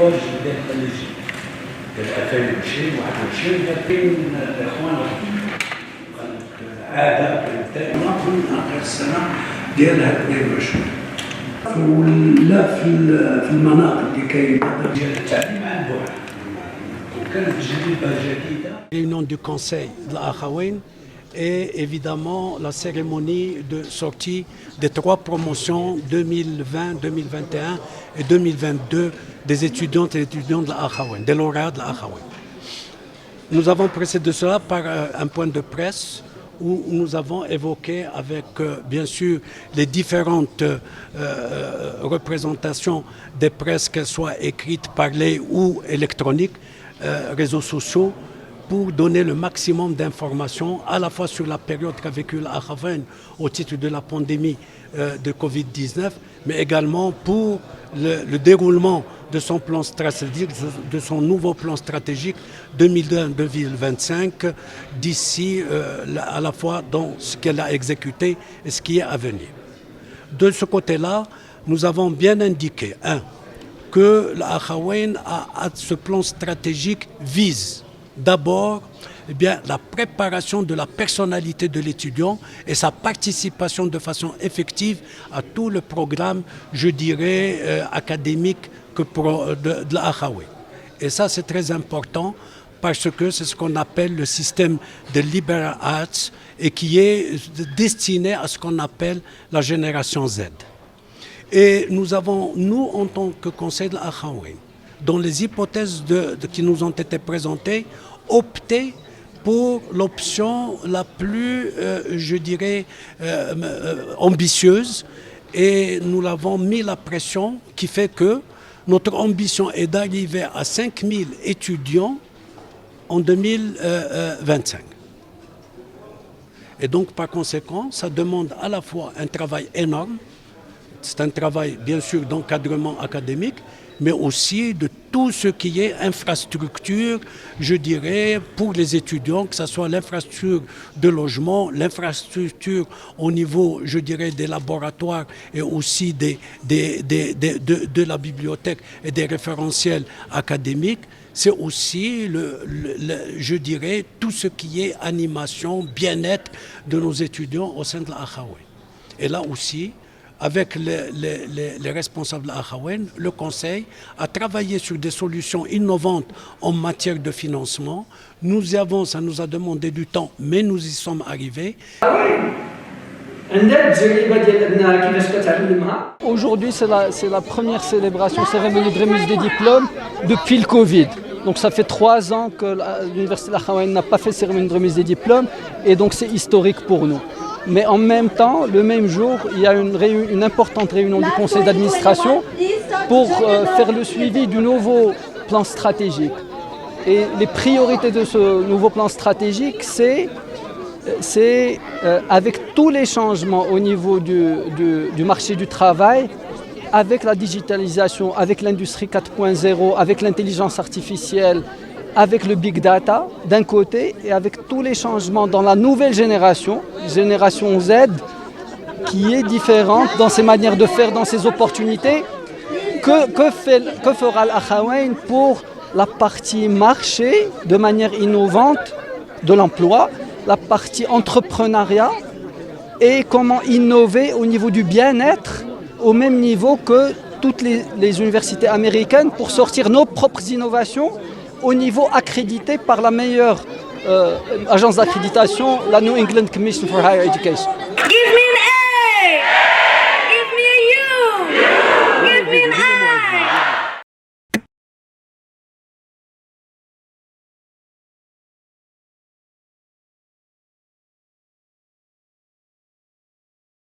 الافواج ديال الخليجيه ديال 2020 21 كاين الاخوان عاده دائما كل اخر السنه ديال 22 ولا في المناطق اللي كاينه ديال التعليم عن بعد وكانت تجربه جديده. Réunion du Conseil de l'Akhawayn et évidemment la cérémonie de sortie des 3 promotions 2020, 2021 et 2022 des étudiantes et étudiants de l'Akhawayn, des lauréats de l'Akhawayn. Nous avons précédé cela par un point de presse où nous avons évoqué avec bien sûr les différentes représentations des presses, qu'elles soient écrites, parlées ou électroniques, réseaux sociaux, pour donner le maximum d'informations à la fois sur la période qu'a vécu l'Akhawayn au titre de la pandémie de Covid-19, mais également pour le déroulement de son plan stratégique, de son nouveau plan stratégique 2022-2025, d'ici à la fois dans ce qu'elle a exécuté et ce qui est à venir. De ce côté-là, nous avons bien indiqué, que l'Akhawayn ce plan stratégique vise d'abord la préparation de la personnalité de l'étudiant et sa participation de façon effective à tout le programme, je dirais, académique de l'Akhawayn. Et ça, c'est très important parce que c'est ce qu'on appelle le système de liberal arts et qui est destiné à ce qu'on appelle la génération Z. Et nous avons, nous, en tant que Conseil de l'Akhawayn, dans les hypothèses qui nous ont été présentées, opté pour l'option la plus, je dirais, ambitieuse. Et nous l'avons mis la pression qui fait que notre ambition est d'arriver à 5000 étudiants en 2025. Et donc, par conséquent, ça demande à la fois un travail énorme. C'est un travail, bien sûr, d'encadrement académique, mais aussi de tout ce qui est infrastructure, je dirais, pour les étudiants, que ce soit l'infrastructure de logement, l'infrastructure au niveau, je dirais, des laboratoires et aussi de la bibliothèque et des référentiels académiques. C'est aussi, je dirais, tout ce qui est animation, bien-être de nos étudiants au sein de l'Akhawayn. Et là aussi, avec les responsables de l'Akhawayn, le Conseil a travaillé sur des solutions innovantes en matière de financement. Ça nous a demandé du temps, mais nous y sommes arrivés. Aujourd'hui, c'est la première célébration, cérémonie de remise des diplômes depuis le Covid. Donc ça fait 3 ans que l'Université de l'Akhawayn n'a pas fait cérémonie de remise des diplômes et donc c'est historique pour nous. Mais en même temps, le même jour, il y a une importante réunion du conseil d'administration pour faire le suivi du nouveau plan stratégique. Et les priorités de ce nouveau plan stratégique, c'est avec tous les changements au niveau du marché du travail, avec la digitalisation, avec l'industrie 4.0, avec l'intelligence artificielle, avec le big data d'un côté et avec tous les changements dans la nouvelle génération Z, qui est différente dans ses manières de faire, dans ses opportunités. Que fera l'Akhawayn pour la partie marché de manière innovante de l'emploi, la partie entrepreneuriat et comment innover au niveau du bien-être au même niveau que toutes les universités américaines pour sortir nos propres innovations au niveau accrédité par la meilleure agence d'accréditation, la New England Commission for Higher Education.